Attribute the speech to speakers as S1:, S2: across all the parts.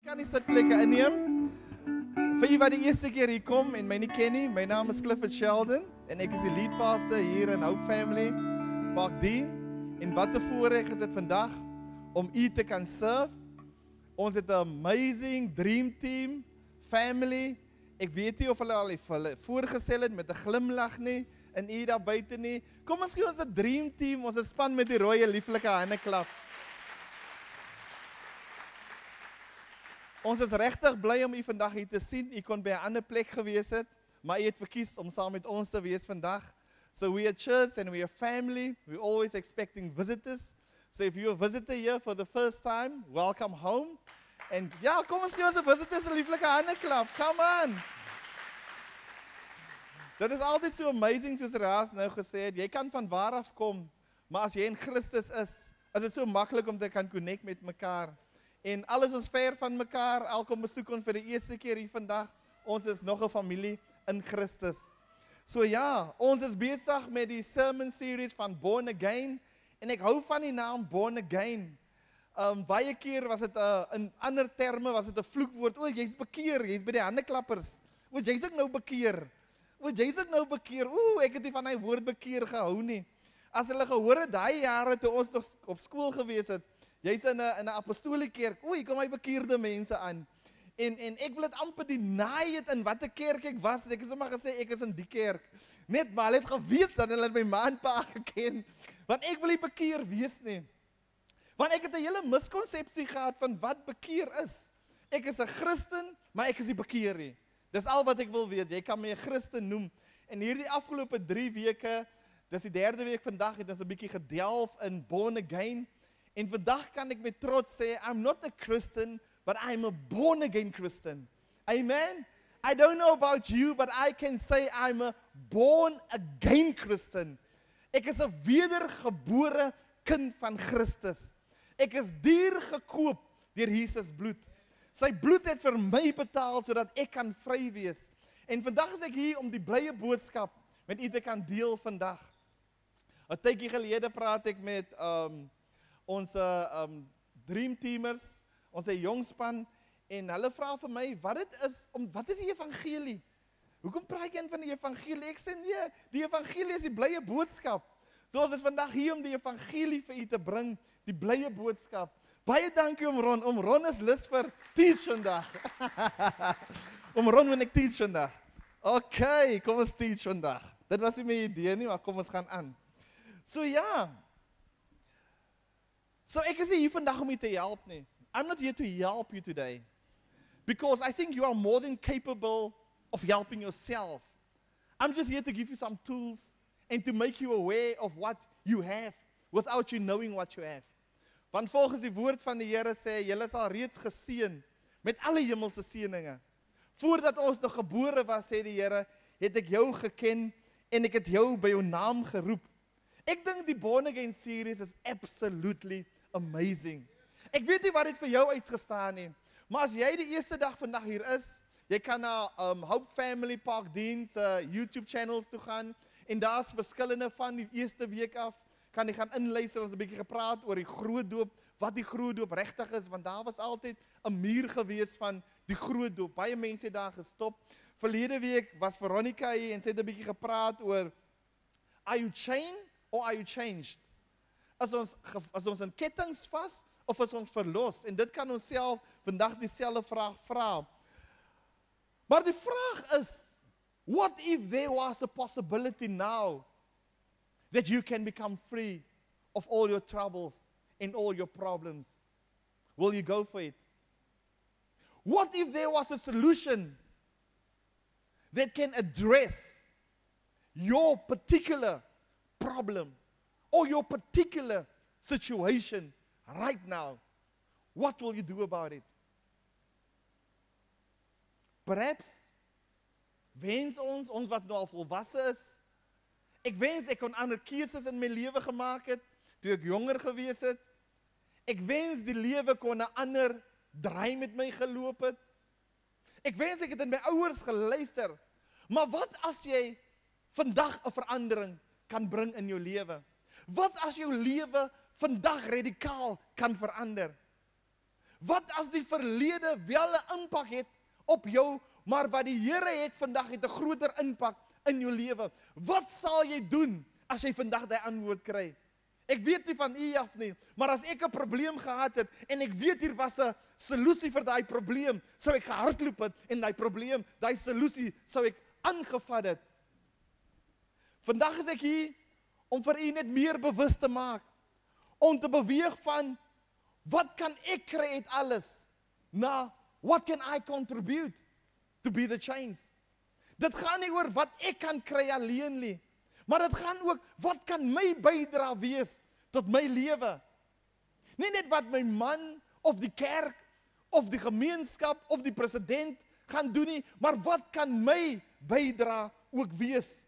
S1: kan die sitplekke inneem. Vir julle wat die eerste keer hier kom en my nie ken nie, my naam is Clifford Sheldon en ek is die lead pastor hier in Hope Family Park Dean. En wat 'n voorreg is dit vandag om u te kan serve. Ons het 'n amazing dream team, family. Ek weet nie of hulle al voorgestel het met 'n glimlag nie en u daar buite nie. Kom ons gee ons 'n dream team, ons span met die rooi lieflike hande klap. Ons is regtig bly om u vandag hier te sien. U kon by 'n ander plek gewees het, maar u het verkies om saam met ons te wees vandag. So we are church and we are family. We're always expecting visitors. So if you're a visitor here for the first time, welcome home. En ja, kom ons gee ons visitors 'n lieflike hande klap. Come on. Dit is altyd so amazing soos Raas nou gesê het. Jy kan van waar af kom, maar as jy in Christus is dit so maklik om te kan connect met mekaar. En alles is ver van mekaar, alkom besoek ons vir die eerste keer hier vandag. Ons is nog 'n familie in Christus. So ja, ons is besig met die sermon series van Born Again. En ek hou van die naam Born Again. Baie keer was dit in ander terme, was dit 'n vloekwoord. O, jy's bekeer, jy's by die handeklappers. O, jy's ook nou bekeer. O, jy's ook nou bekeer. O, ek het nie van hy woord bekeer gehou nie. As hulle gehoor het daai jare toe ons nog op skool gewees het, jy's in 'n apostoliese kerk. Oei, kom hy bekeerde mense aan. En ek wil dit amper deny het in watter kerk ek was. Ek het sommer gesê ek is in die kerk. Net maar hulle het geweet dat hulle my ma en pa geken. Want ek wil nie bekeer wees nie. Want ek het 'n hele miskonsepsie gehad van wat bekeer is. Ek is 'n Christen, maar ek is nie bekeer nie. Dis al wat ek wil weet. Jy kan my 'n Christen noem. En hierdie afgelope 3 weke, dis die 3de week vandag, het ons 'n bietjie gedelf in Born Again. En vandag kan ek met trots sê, I'm not a Christian, but I'm a born again Christian. Amen? I don't know about you, but I can say I'm a born again Christian. Ek is 'n wedergebore kind van Christus. Ek is duur gekoop deur Jesus bloed. Sy bloed het vir my betaal sodat ek kan vry wees. En vandag is ek hier om die blye boodskap met u te kan deel vandag. 'n tydjie gelede praat ek met ons dream teamers, ons jong span, en hulle vra vir my, wat is die evangelie? Hoekom praat jy van die evangelie? Ek sê nee, die evangelie is die blye boodskap. So ons is vandag hier om die evangelie vir u te bring, die blye boodskap. Baie dankie om Ron is lus vir teach vandag. Ron wil ek teach vandag. Okay, kom ons teach vandag. Dit was nie my idee nie, maar kom ons gaan aan. So ja, so ek is nie hier vandag om u te help nie. I'm not here to help you today. Because I think you are more than capable of helping yourself. I'm just here to give you some tools and to make you aware of what you have without you knowing what you have. Want volgens die woord van die Here sê, julle sal reeds geseën met alle hemelse seëninge. Voordat ons nog gebore was, sê die Here, het ek jou geken en ek het jou by jou naam geroep. Ek dink die Born Again series is absolutely amazing. Ek weet nie wat dit vir jou uitgestaan nie, maar as jy die eerste dag vandag hier is, jy kan na Hope Family Park Dean se YouTube channels toe gaan, en daar's verskillende van die eerste week af, kan jy gaan inluister, ons 'n bietjie gepraat oor die groot doop, wat die groot doop regtig is, want daar was altyd 'n muur gewees van die groot doop. Baie mense het daar gestop. Verlede week was Veronica hier en sy het 'n bietjie gepraat oor, are you chained or are you changed? As ons in kettinge vas, of is ons verlos? En dit kan ons self vandag dieselfde vraag vra. Maar die vraag is, what if there was a possibility now that you can become free of all your troubles and all your problems? Will you go for it? What if there was a solution that can address your particular problem or your particular situation right now? What will you do about it? Perhaps wens ons wat nou al volwasse is. Ek wens ek kon ander keuses in my lewe gemaak het toe ek jonger gewees het. Ek wens die lewe kon 'n ander draai met my geloop het. Ek wens ek het in my ouers geluister. Maar wat as jy vandag 'n verandering kan bring in jou lewe? Wat as jou lewe vandag radikaal kan verander? Wat as die verlede wel 'n impak het op jou, maar wat die Here het vandag het 'n groter impak in jou lewe? Wat sal jy doen as jy vandag daai antwoord kry? Ek weet nie van u af nie, maar as ek 'n probleem gehad het en ek weet hier was 'n solusie vir daai probleem, sou ek gehardloop het en daai probleem, daai solusie sou ek aangevat het. Vandag is ek hier om vir u net meer bewus te maak, om te beweeg van wat kan ek kry uit alles na what can I contribute to be the change. Dit gaan nie oor wat ek kan kry alleen nie, maar dit gaan ook wat kan my bydra wees tot my lewe. Nie net wat my man of die kerk of die gemeenskap of die president gaan doen nie, maar wat kan my bydra ook wees.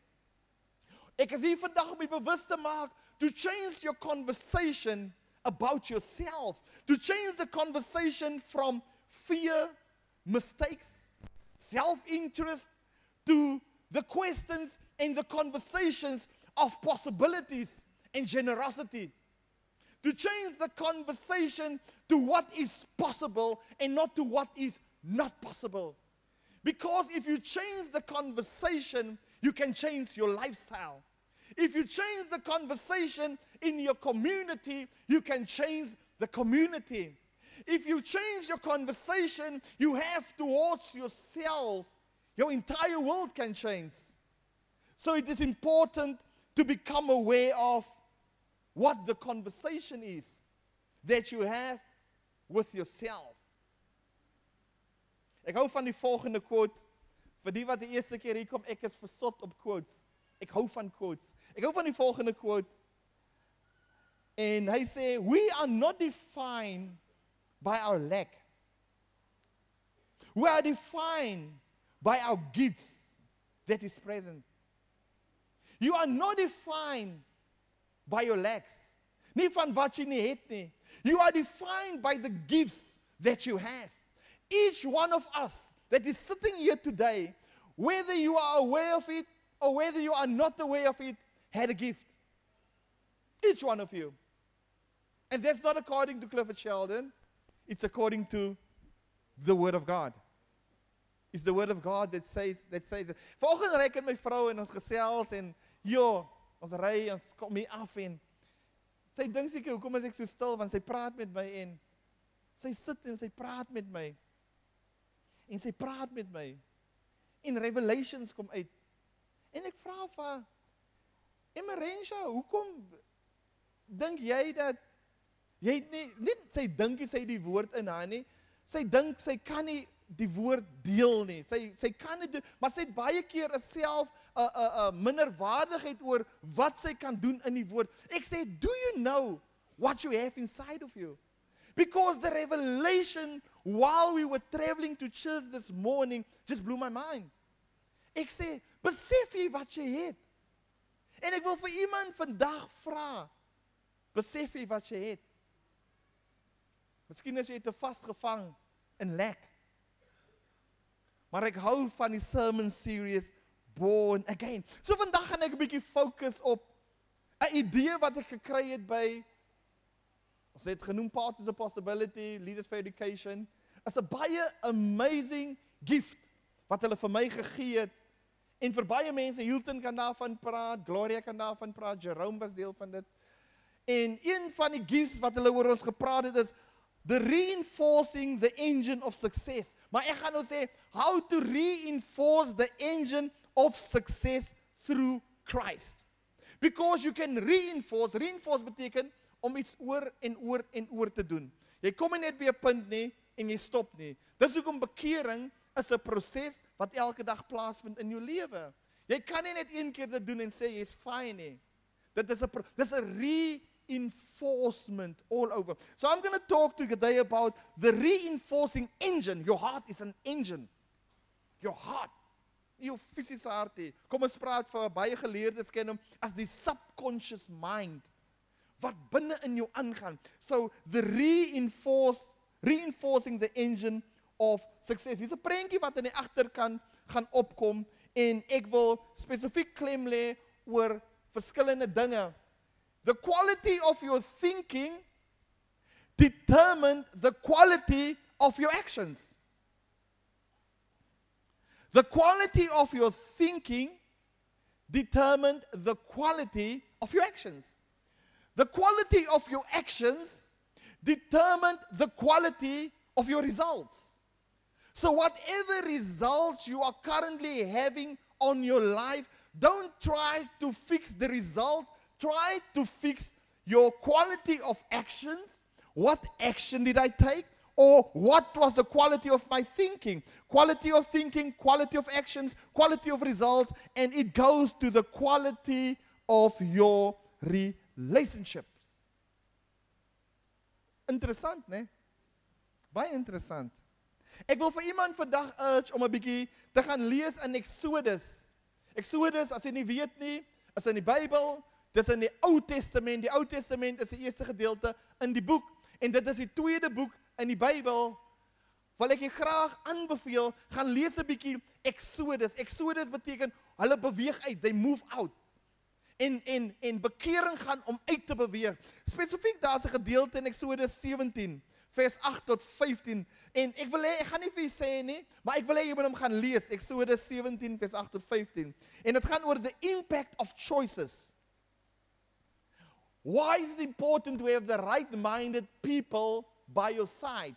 S1: Ek is hier vandag om my bewus te maak, to change your conversation about yourself, to change the conversation from fear, mistakes, self-interest, to the questions and the conversations of possibilities and generosity. To change the conversation to what is possible and not to what is not possible. Because if you change the conversation, you can change your lifestyle. If you change the conversation in your community, you can change the community. If you change your conversation you have towards yourself, your entire world can change. So it is important to become aware of what the conversation is that you have with yourself. Ek hou van die volgende quote. Vir die wat die eerste keer hier kom, ek is versot op quotes. Ek hou van quotes. Ek hou van die volgende quote. En hy sê, we are not defined by our lack. We are defined by our gifts that is present. You are not defined by your lacks. Nie van wat jy nie het nie. You are defined by the gifts that you have. Each one of us that is sitting here today, whether you are aware of it or whether you are not aware of it, had a gift. Each one of you. And that's not according to Clifford Sheldon. It's according to the Word of God. It's the Word of God that says it. Vanoggend ry ek met my vrou en ons gesels en ons ry, ons kom hier af en sy dink seker, hoekom is ek so stil? Want sy praat met my en sy sit en sy praat met my. En sy praat met my. En revelations kom uit. En ek vra vir haar, Emerensha, hoekom dink jy dat jy nie sy dink sy die woord in haar nie. Sy dink sy kan nie die woord deel nie. Sy kan nie doen, maar sy het baie keer self 'n minderwaardigheid oor wat sy kan doen in die woord. Ek sê, do you know what you have inside of you? Because the revelation while we were traveling to church this morning just blew my mind. Ek sê, besef jy wat jy het? En ek wil vir iemand vandag vra, besef jy wat jy het? Miskien is jy te vasgevang in lack. Maar ek hou van die sermon series Born Again. So vandag gaan ek 'n bietjie fokus op 'n idee wat ek gekry het by, ons het genoem Path to the Possibility, Leaders for Education. Is 'n baie amazing gift wat hulle vir my gegee het. En vir baie mense, Hilton kan daarvan praat, Gloria kan daarvan praat, Jerome was deel van dit. En een van die gifts wat hulle oor ons gepraat het is the reinforcing the engine of success. Maar ek gaan nou sê, how to reinforce the engine of success through Christ. Because you can reinforce beteken om iets oor en oor en oor te doen. Jy kom nie net by 'n punt nie en jy stop nie. Dis hoekom bekering is 'n proses wat elke dag plaasvind in jou lewe. Jy kan nie net een keer dit doen en sê jy's fine nie. Dit is 'n reinforcement all over. So I'm going to talk to you today about the reinforcing engine. Your heart is an engine. Your heart. Jou fisiese hart. Kom ons praat vir baie geleerdes ken hom as die subconscious mind wat binne in jou aangaan. So the reinforcing the engine of success. Dis 'n prentjie wat aan die agterkant gaan opkom en ek wil spesifiek klem lê oor verskillende dinge. The quality of your thinking determined the quality of your actions. The quality of your thinking determined the quality of your actions. The quality of your actions determined the quality of your results. So whatever results you are currently having on your life, don't try to fix the result. Try to fix your quality of actions. What action did I take? Or what was the quality of my thinking? Quality of thinking, quality of actions, quality of results, and it goes to the quality of your relationships. Interessant, né? Baie interessant. Ek wil vir iemand vandag urge om 'n bietjie te gaan lees in Exodus. Exodus, as jy nie weet nie, is in die Bybel, dis in die Ou Testament. Die Ou Testament is die eerste gedeelte in die boek en dit is die tweede boek in die Bybel. Wil ek jy graag aanbeveel, gaan lees 'n bietjie Exodus. Exodus beteken hulle beweeg uit, they move out. En bekering gaan om uit te beweeg. Spesifiek daar's 'n gedeelte in Exodus 17 vers 8 tot 15. En ek gaan nie vir julle sê nie, maar ek wil hê jy moet hom gaan lees. Exodus 17 vers 8 tot 15. En dit gaan oor the impact of choices. Why is it important to have the right-minded people by your side?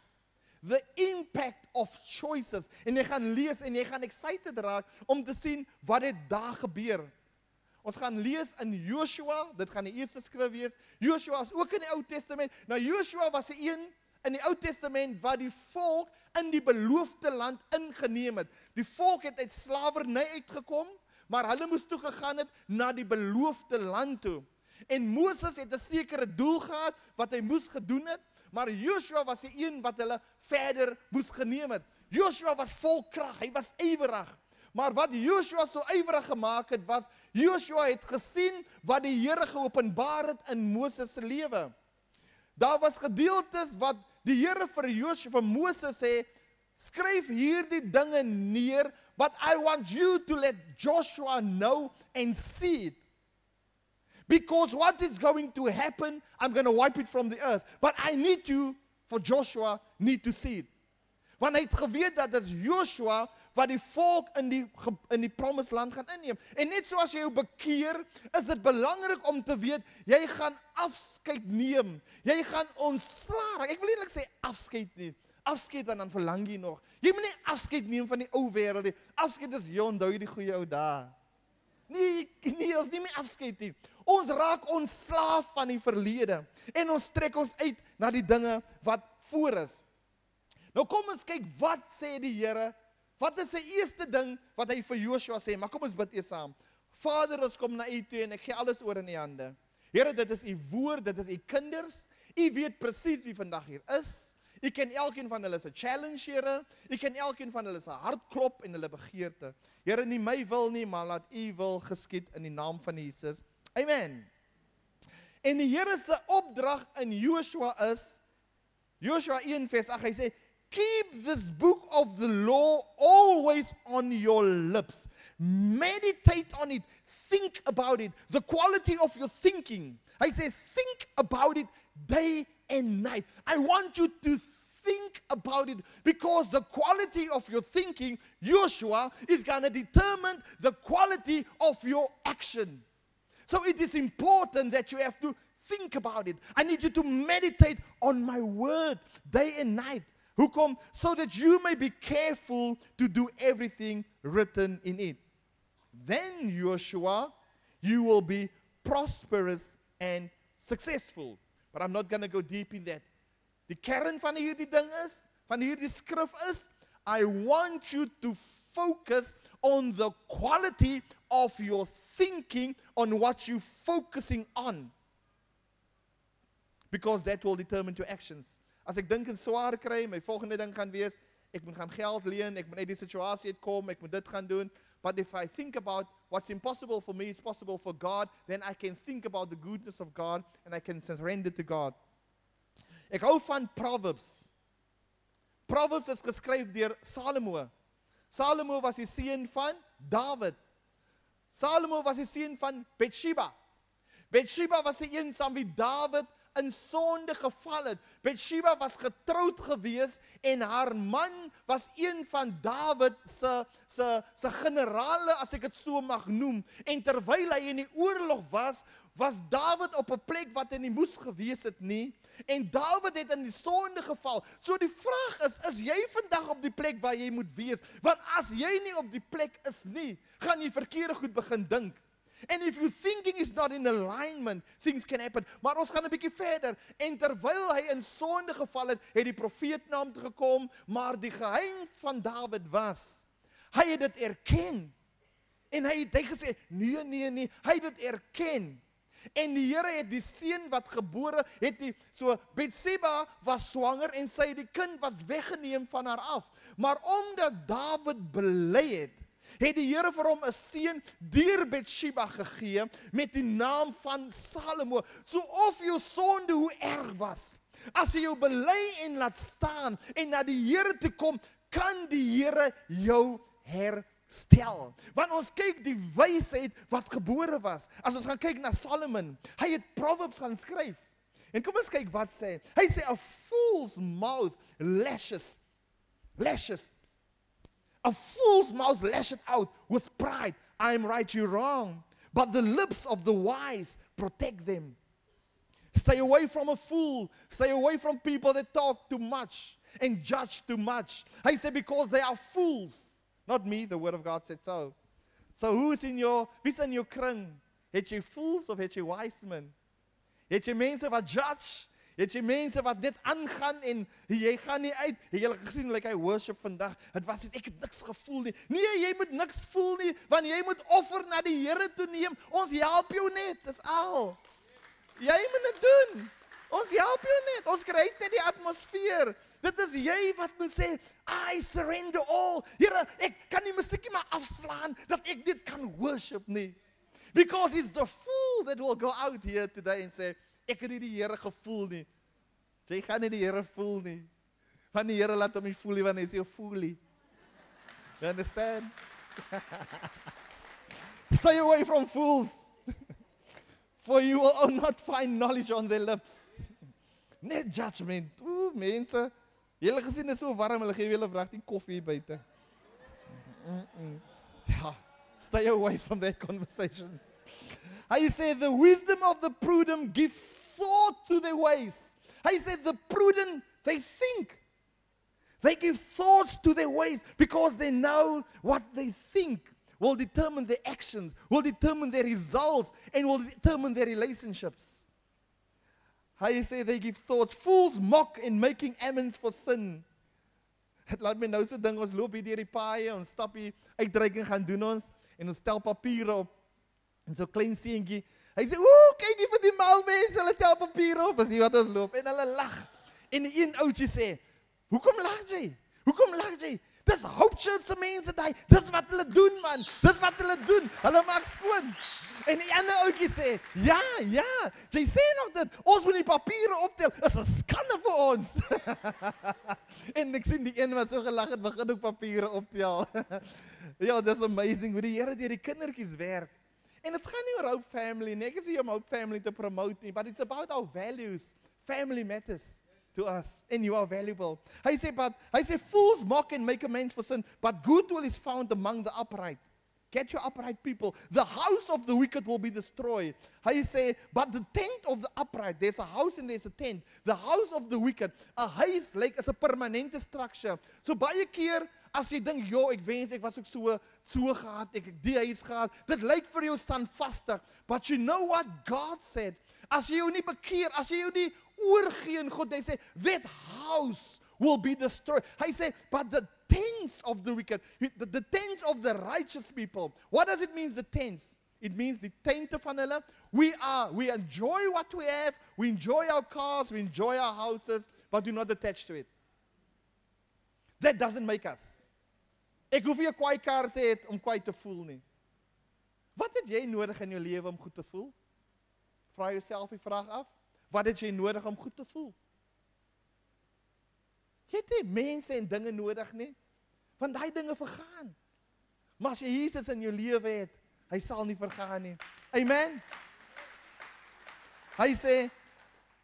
S1: The impact of choices. En jy gaan lees en jy gaan excited raak om te sien wat dit daar gebeur. Ons gaan lees in Joshua, dit gaan die eerste skrif wees. Joshua is ook in die Ou Testament. Nou Joshua was 'n een in die Ou Testament wat die volk in die beloofde land ingeneem het. Die volk het uit slawerny uitgekom, maar hulle moes toe gegaan het na die beloofde land toe. En Moses het 'n sekere doel gehad wat hy moes gedoen het, maar Joshua was die een wat hulle verder moes geneem het. Joshua was vol krag, hy was ywerig. Maar wat Joshua so ywerig gemaak het, was Joshua het gesien wat die Here geopenbaar het in Moses se lewe. Daar was gedeeltes wat die Here vir Moses sê, skryf hierdie dinge neer, but I want you to let Joshua know and see it. Because what is going to happen, I'm going to wipe it from the earth. But I need you, for Joshua, need to see it. Want hy het geweet dat dit Joshua wat die volk in die promised land gaan inneem. En net soos jy jou bekeer, is dit belangrik om te weet, jy gaan afskeid neem. Jy gaan ontslaa. Ek wil eintlik sê afskeid nie. Afskeid en dan verlang jy nog. Jy moet nie afskeid neem van die ou wêreld nie. Afskeid is jy onthou die goeie ou dae. Nee, ons nie meer afskeid nie. Ons raak ontslaaf van die verlede en ons trek ons uit na die dinge wat voor is. Nou kom ons kyk wat sê die Here. Wat is die eerste ding wat hy vir Joshua sê? Maar kom ons bid eers saam. Vader, ons kom na U toe en ek gee alles oor in U hande. Here, dit is U woord, dit is U kinders. U weet presies wie vandag hier is. U ken elkeen van hulle se challenge, Here. U ken elkeen van hulle se hartklop en hulle begeerte. Here, nie my wil nie, maar laat U wil geskied in die naam van Jesus. Amen. En die Here se opdrag in Joshua is, Joshua 1 vers 8, hy sê, keep this book of the law always on your lips. Meditate on it. Think about it. The quality of your thinking. Hy sê, think about it day and night. I want you to think about it because the quality of your thinking, Joshua, is going to determine the quality of your action. So it is important that you have to think about it. I need you to meditate on my word day and night. Hoekom? So that you may be careful to do everything written in it. Then, Joshua, you will be prosperous and successful. But I'm not going to go deep in that. Die kern van hierdie ding is, van hierdie skrif is, I want you to focus on the quality of your thinking, on what you're focusing on. Because that will determine your actions. As ek dink en swaar kry, my volgende ding gaan wees, ek moet gaan geld leen, ek moet uit die situasie uitkom, ek moet dit gaan doen. But if I think about what's impossible for me is possible for God, then I can think about the goodness of God and I can surrender to God. Ek hou van Proverbs. Proverbs is geskryf deur Salomo. Salomo was die seun van Dawid. Salomo was die seun van Bathsheba. Bathsheba was die een saam wie Dawid in sonde geval het. Bathsheba was getroud gewees en haar man was een van Dawid se generale, as ek dit so mag noem. En terwyl hy in die oorlog was Dawid op 'n plek wat hy nie moes gewees het nie. En Dawid het in die sonde geval. So die vraag is jy vandag op die plek waar jy moet wees? Want as jy nie op die plek is nie, gaan jy verkeerde goed begin dink. And if your thinking is not in alignment, things can happen. Maar ons gaan 'n bietjie verder. En terwyl hy in sonde geval het, het die profeet na hom toe gekom, maar die geheim van Dawid was, hy het dit erken. En hy het gesê, nee, hy het dit erken. En die Here het die seun wat gebore het, Bathsheba was swanger en die kind was weggeneem van haar af. Maar omdat Dawid bely het die Here vir hom 'n seun deur Bathsheba gegee met die naam van Salomo. So of jou sonde hoe erg was, as jy jou bely en laat staan en na die Here toe kom, kan die Here jou herstel. Want ons kyk die wysheid wat gebore was. As ons gaan kyk na Solomon, hy het Proverbs gaan skryf. En kom ons kyk wat sê. Hy sê, a fool's mouth lashes. A fool's mouth lashes out with pride. I am right, you're wrong. But the lips of the wise protect them. Stay away from a fool. Stay away from people that talk too much and judge too much. Hy sê, because they are fools. Not me, the word of God said so. So wie's in jou kring? Het jy fools of het jy wise men? Het jy mense wat judge? Het jy mense wat net aangaan en jy gaan nie uit? Het jy gesien like hy worship vandag? Het was ek het niks gevoel nie. Nee, jy moet niks voel nie, want jy moet offer na die Here toe neem. Ons help jou net, dis al. Jy moet dit doen. Ons help jou net. Ons kry net die atmosfeer. Dit is jy wat moet sê, I surrender all. Here, ek kan nie musiekie maar afslaan, dat ek dit kan worship nie. Because it's the fool that will go out here today and say, ek het nie die Here gevoel nie. Jy gaan nie die Here voel nie. Want die Here laat hom nie voel nie, want hy is jou voelie. You understand? Stay away from fools. For you will not find knowledge on their lips. Net judgment. Mense, julle gesien is so warm, hulle gee julle vragtig koffie buite. Ja, stay away from that conversations. Hy sê, the wisdom of the prudent give thought to their ways. Hy sê, the prudent, they think. They give thoughts to their ways because they know what they think will determine their actions, will determine their results, and will determine their relationships. Hy sê, they give thoughts. Fools mock in making amends for sin. Het laat my nou so ding, ons loop hier deur die paaie, ons stap hier, uitreiking gaan doen ons, en ons stel papiere op, en so klein seentjie, hy sê, kyk hier vir die mal mense, hulle tel papiere op, as hier wat ons loop, en hulle lag, en die een oudjie sê, hoekom lag jy? Hoekom lag jy? Dis Hope Church se mense daai, dis wat hulle doen man, dis wat hulle doen, hulle maak skoon. En die ander ouetjie sê, ja, jy sê nog dit, ons moet die papiere optel, is 'n skande vir ons. En ek sien die een wat so gelag het, begin ook papiere optel. Ja, dis amazing hoe die Here deur die kindertjies werk. En dit gaan nie oor Hope Family nie, ek is hier om Hope Family te promote nie, but it's about our values. Family matters to us, and you are valuable. Hy sê, fools mock and make amends for sin, but goodwill is found among the upright. Get your upright people. The house of the wicked will be destroyed. Hy sê, but the tent of the upright, there's a house and there's a tent. The house of the wicked, a huis like is 'n permanente structure. So baie keer, as jy dink, ek wens ek was ook so gehad, ek die huis gehad, dit lyk vir jou standvastig. But you know what God said? As jy jou nie bekeer, as jy jou nie oorgee aan God, hy sê, that house will be destroyed. Hy sê, but the tents of the wicked, the tents of the righteous people. What does it mean, the tents? It means the tente van hulle. We enjoy what we have, we enjoy our cars, we enjoy our houses, but we're not attached to it. That doesn't make us. Ek hoef nie 'n kwaai kar te hê om kwaai te voel nie. Wat het jy nodig in jou lewe om goed te voel? Vra jouself die vraag af. Wat het jy nodig om goed te voel? Jy het nie mense en dinge nodig nie, want daai dinge vergaan. Maar as jy Jesus in jou lewe het, hy sal nie vergaan nie. Amen. Hy sê,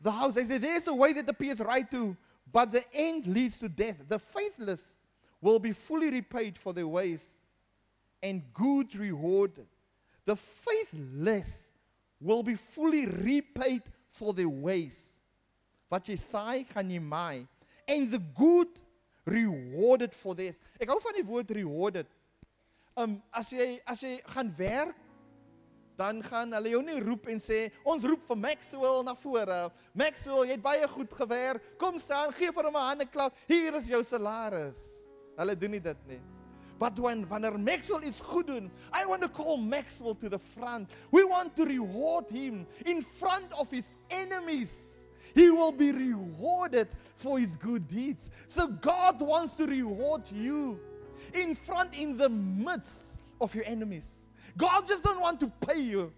S1: the house. They say, there's a way that appears right to, but the end leads to death. The faithless will be fully repaid for their ways and good rewarded. The faithless will be fully repaid for their ways. Wat jy saai, gaan jy maai. And the good rewarded for this. Ek hou van die woord rewarded. As jy gaan werk, dan gaan hulle jou nie roep en sê, ons roep vir Maxwell na vore. Maxwell, jy het baie goed gewerk. Kom staan, gee vir hom 'n handeklap. Hier is jou salaris. Hulle doen nie dit nie. But wanneer Maxwell iets goed doen, I want to call Maxwell to the front. We want to reward him in front of his enemies. He will be rewarded for his good deeds. So God wants to reward you in front, in the midst of your enemies. God just don't want to pay you.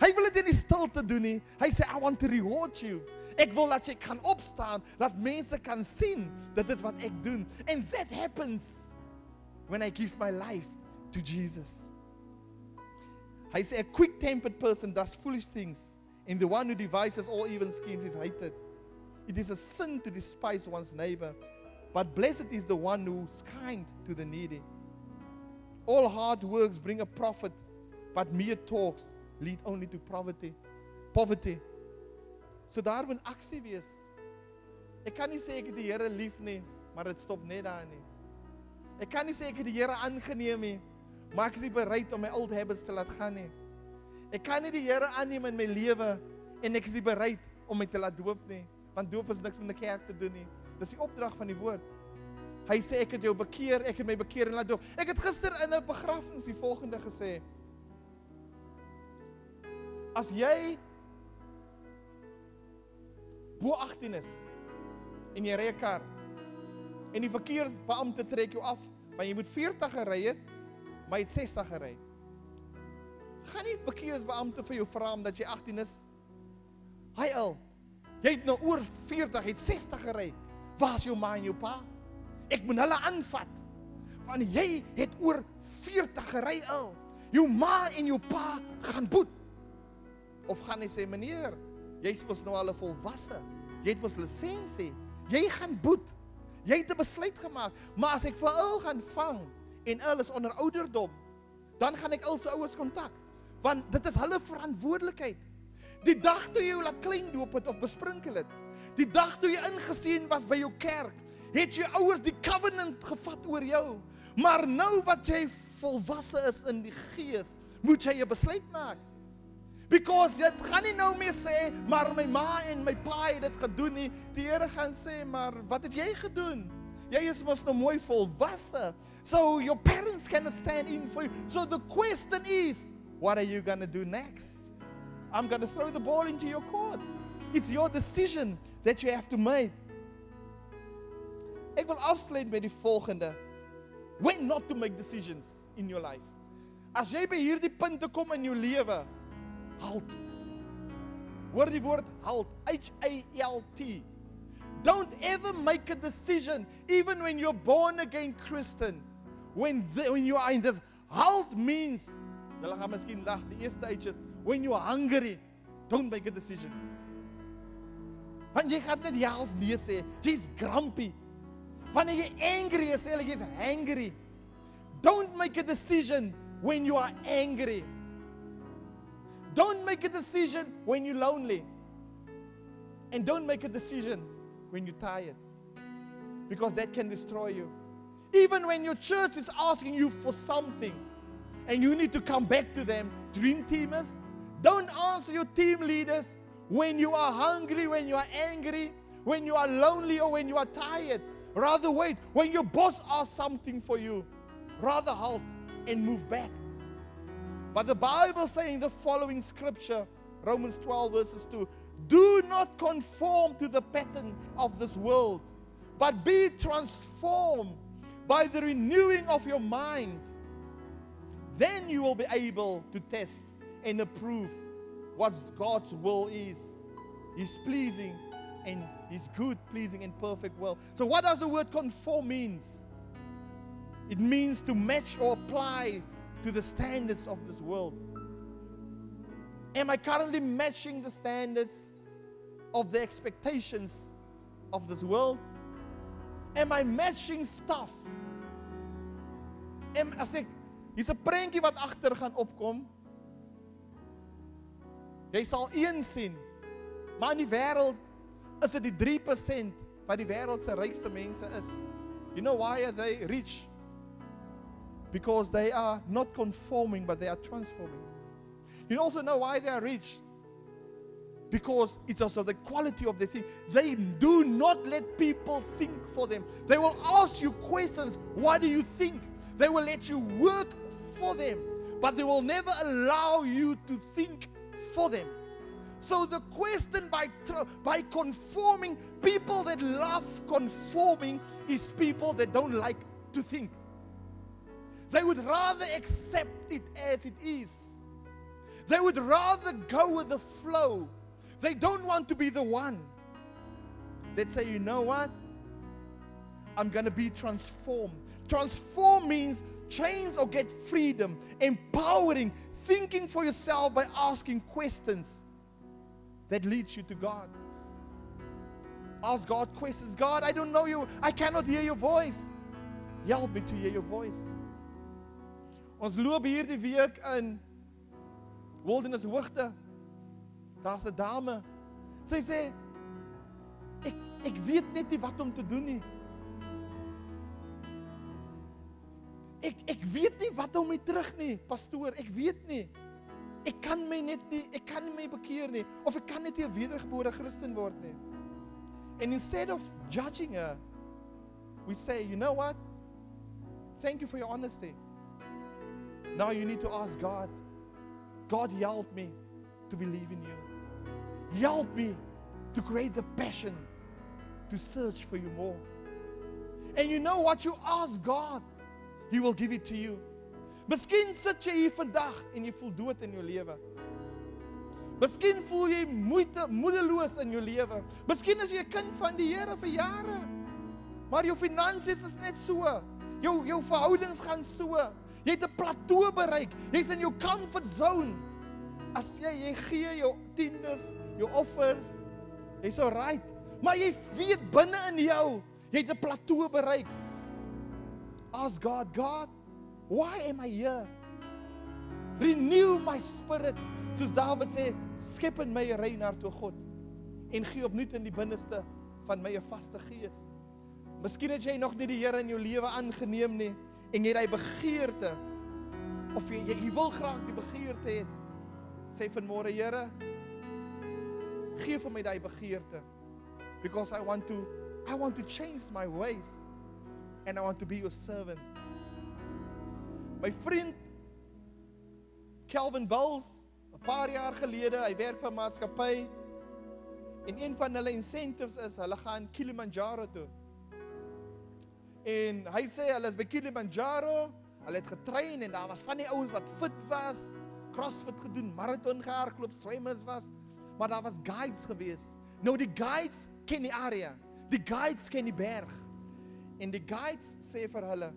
S1: Hy wil dit nie stilte doen nie. Hy sê, I want to reward you. Ek wil dat jy kan opstaan, dat mense kan sien, dit is wat ek doen. And that happens when I give my life to Jesus. Hy sê, a quick-tempered person does foolish things, and the one who devises all evil schemes is hated. It is a sin to despise one's neighbor, but blessed is the one who is kind to the needy. All hard works bring a profit, but mere talks lead only to poverty. So daar moet aksie wees. Ek kan nie sê ek het die Here lief nie, maar dit stop net daar nie. Ek kan nie sê ek het die Here aangeneem nie, maar ek is nie bereid om my old habits te laat gaan nie. Ek kan nie die Here aanneem in my lewe en ek is nie bereid om my te laat doop nie, want doop is niks met 'n kerk te doen nie. Dis die opdrag van die woord. Hy sê ek het jou bekeer, ek het my bekeer en laat doop. Ek het gister in 'n begrafnis die volgende gesê. As jy bo 18 is en jy ry 'n kar en die verkeersbeampte trek jou af, want jy moet 40 gery het, maar jy het 60 gery. Gaan nie verkeersbeampte vir jou vra omdat jy 18 is. Hy al, jy het nou oor 40, jy het 60 gery. Waar is jou ma en jou pa? Ek moet hulle aanvat, want jy het oor 40 gery al. Jou ma en jou pa gaan boet. Of gaan hy sê, meneer, jy is mos nou al 'n volwasse. Jy het mos lisensie. Jy gaan boet. Jy het 'n besluit gemaak. Maar as ek vir al gaan vang en al is onder ouderdom, dan gaan ek al se ouers kontak. Want dit is hulle verantwoordelikheid. Die dag toe jy jou laat klein doop het of besprinkel het, die dag toe jy ingeseën was by jou kerk, het jou ouers die covenant gevat oor jou. Maar nou wat jy volwasse is in die gees, moet jy 'n besluit maak. Because jy gaan nie nou meer sê, maar my ma en my pa het dit gedoen nie. Die Here gaan sê, maar wat het jy gedoen? Jy is mos nou mooi volwasse. So your parents cannot stand in for you. So the question is, what are you going to do next? I'm going to throw the ball into your court. It's your decision that you have to make. Ek wil afsluit met die volgende. When not to make decisions in your life. As jy by hierdie punte kom in jou lewe, halt. Hoor die woord halt. H-A-L-T. Don't ever make a decision, even when you're born again Christian. When you are in this, halt means, julle gaan miskien lag, die eerste uitjes, when you are hungry, don't make a decision. Want jy gaan net ja of nee sê, jy's grumpy. Wanneer jy angry is, sê jy's angry. Don't make a decision when you are angry. Don't make a decision when you're lonely. And don't make a decision when you're tired. Because that can destroy you. Even when your church is asking you for something and you need to come back to them, dream teamers, don't answer your team leaders when you are hungry, when you are angry, when you are lonely or when you are tired. Rather wait. When your boss asks something for you, rather halt and move back. But the Bible saying the following scripture, Romans 12 verses 2, do not conform to the pattern of this world, but be transformed by the renewing of your mind. Then you will be able to test and approve what God's will is. His pleasing and His good, pleasing and perfect will. So what does the word conform means? It means to match or apply to the standards of this world. Am I currently matching the standards of the expectations of this world? Am I matching stuff? As ek, hier's 'n prentjie wat agter gaan opkom. Jy sal een sien, maar in die wêreld is dit die 3% wat die wêreld se rykste mense is. You know why are they rich? Because they are not conforming, but they are transforming. You also know why they are rich? Because it's also the quality of the thing. They do not let people think for them. They will ask you questions. What do you think? They will let you work for them, but they will never allow you to think for them. So the question by conforming, people that love conforming is people that don't like to think. They would rather accept it as it is. They would rather go with the flow. They don't want to be the one that say, you know what? I'm going to be transformed. Transform means change or get freedom, empowering, thinking for yourself by asking questions that leads you to God. Ask God questions. God, I don't know you. I cannot hear your voice. Help me to hear your voice. Ons loop hierdie week in Wilderness Hoogte. Daar's 'n dame. Sy sê, ek weet net nie wat om te doen nie. Ek weet nie wat om my terug nie, pastoor. Ek weet nie. Ek kan my net nie, ek kan nie my bekeer nie, of ek kan net nie 'n wedergebore Christen word nie. And instead of judging her, we say, you know what? Thank you for your honesty. Now you need to ask God, God, help me to believe in you. Help me to create the passion to search for you more. And you know what you ask God, He will give it to you. Miskien sit jy hier vandag en jy voel dood in jou lewe. Miskien voel jy moedeloos in jou lewe. Miskien is jy 'n kind van die Here vir jare. Maar jou finansies is net so. Jou verhoudings gaan so. Jy het 'n plateau bereik. Jy's in jou comfort zone. As jy gee jou tiendes, jou offers, jy's so right. Maar jy weet binne in jou, jy het 'n plateau bereik. Ask God, God, why am I here? Renew my spirit. Soos David sê, skep in my 'n rein hart, o God, en gee opnuut in die binneste van my 'n vaste gees. Miskien het jy nog nie die Here in jou lewe aangeneem nie, en jy het hy begeerte, of jy wil graag die begeerte hê. Sê vanmôre, Here, gee vir my daai begeerte, because I want to change my ways, and I want to be your servant. My vriend Calvin Bowles, 'n paar jaar gelede, hy werk vir 'n maatskappy, en een van hulle incentives is, hulle gaan Kilimanjaro toe. En hy sê, hulle is by Kilimanjaro, hulle het getrain, en daar was van die ouens wat fit was, crossfit gedoen, marathon gehardloop, swemmers was, maar daar was guides gewees. Nou die guides ken die area, die guides ken die berg, en die guides sê vir hulle,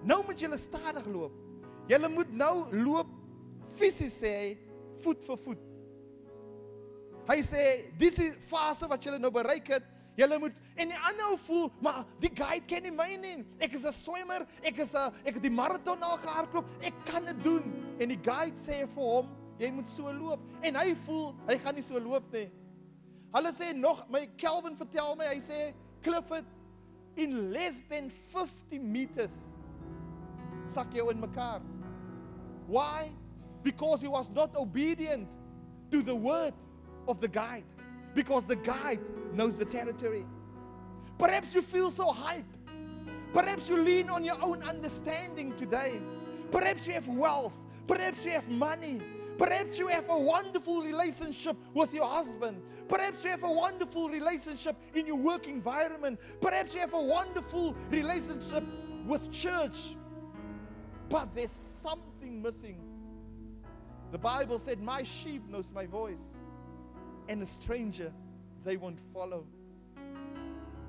S1: nou moet julle stadig loop, julle moet nou loop, fisies sê hy, voet vir voet. Hy sê, dis die fase wat julle nou bereik het, julle moet, en die ander voel, maar die guide ken nie my nie, ek is 'n swemmer, ek het die marathon al gehardloop, ek kan dit doen, en die guide sê vir hom, jy moet so loop, en hy voel, hy gaan nie so loop nie. Hulle sê nog, my Calvin vertel my, hy sê, Clifford, in less than 50 meters, sak jou in mekaar. Why? Because he was not obedient to the word of the guide. Because the guide knows the territory. Perhaps you feel so hyped. Perhaps you lean on your own understanding today. Perhaps you have wealth. Perhaps you have money. Perhaps you have a wonderful relationship with your husband. Perhaps you have a wonderful relationship in your work environment. Perhaps you have a wonderful relationship with church. But there's something missing. The Bible said, my sheep knows my voice, and a stranger they won't follow.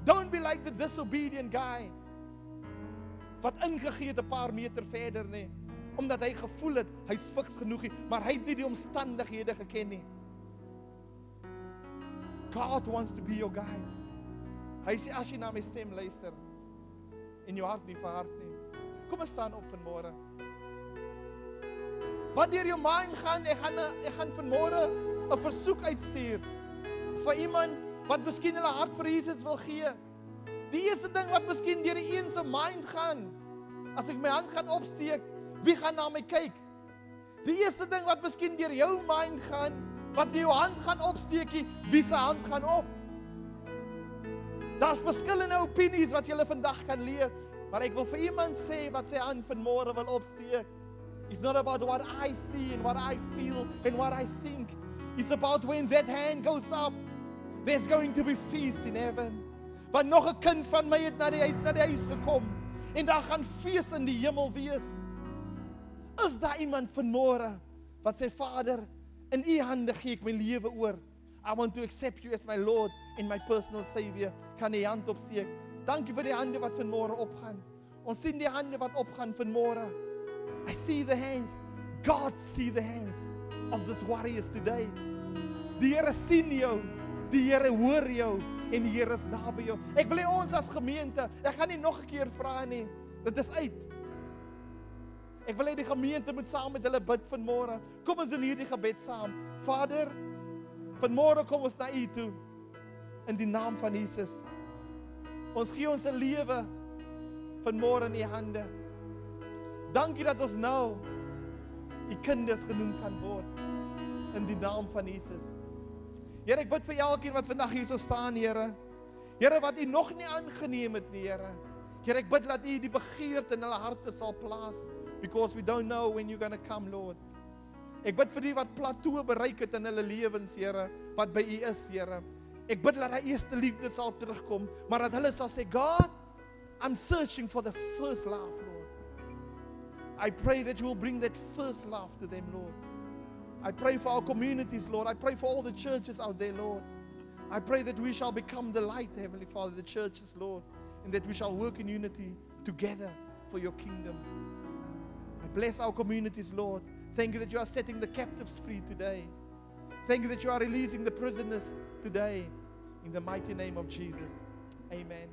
S1: Don't be like the disobedient guy wat ingegee het 'n paar meter verder nie, omdat hy gevoel het hy's fiks genoeg nie, maar hy het nie die omstandighede geken nie. God wants to be your guide. Hy sê as jy na my stem luister en jou hart nie verhard nie. Kom ons staan op vanmôre. Wat deur jou mind gaan, ek gaan vanmôre 'n versoek uitstuur vir iemand wat miskien hulle hart vir Jesus wil gee. Die eerste ding wat miskien deur die een se mind gaan, as ek my hand gaan opsteek, wie gaan na my kyk? Die eerste ding wat miskien deur jou mind gaan, wat jy jou hand gaan opsteek, wie se hand gaan op? Daar's verskillende opinies wat jy vandag kan leef, maar ek wil vir iemand sê wat sy hand vanmôre wil opsteek. It's not about what I see and what I feel and what I think. It's about when that hand goes up, there's going to be feast in heaven. Want nog 'n kind van my het na die huis gekom en daar gaan fees in die hemel wees. Is daar iemand vanmôre wat sê, Vader, in U hande gee ek my lewe oor. I want to accept you as my Lord and my personal Savior. Kan jy hand opsteek? Dankie vir die hande wat vanmôre opgaan. Ons sien die hande wat opgaan vanmôre. I see the hands. God see the hands of these warriors today. Die Here sien jou. Die Here hoor jou en die Here is naby jou. Ek wil hê ons as gemeente, ek gaan nie nog 'n keer vra nie. Dit is uit. Ek wil hê die gemeente moet saam met hulle bid vanmôre. Kom ons doen hierdie gebed saam. Vader, vanmôre kom ons na U toe in die naam van Jesus. Ons gee ons lewe vanmôre in U hande. Dankie dat ons nou U kinders genoem kan word in die naam van Jesus. Here, ek bid vir elkeen wat vandag hier so staan, Here. Here, wat U nog nie aangeneem het nie, Here. Here, ek bid dat U die begeerte in hulle harte sal plaas, because we don't know when you're going to come, Lord. Ek bid vir die wat plateau bereik het in hulle lewens, Here, wat by U is, Here. Ek bid dat die eerste liefde sal terugkom, maar dat hulle sal sê, God, I'm searching for the first love, Lord. I pray that you will bring that first love to them, Lord. I pray for our communities, Lord. I pray for all the churches out there, Lord. I pray that we shall become the light, Heavenly Father, the churches, Lord, and that we shall work in unity together for your kingdom. I bless our communities, Lord. Thank you that you are setting the captives free today. Thank you that you are releasing the prisoners today. In the mighty name of Jesus. Amen.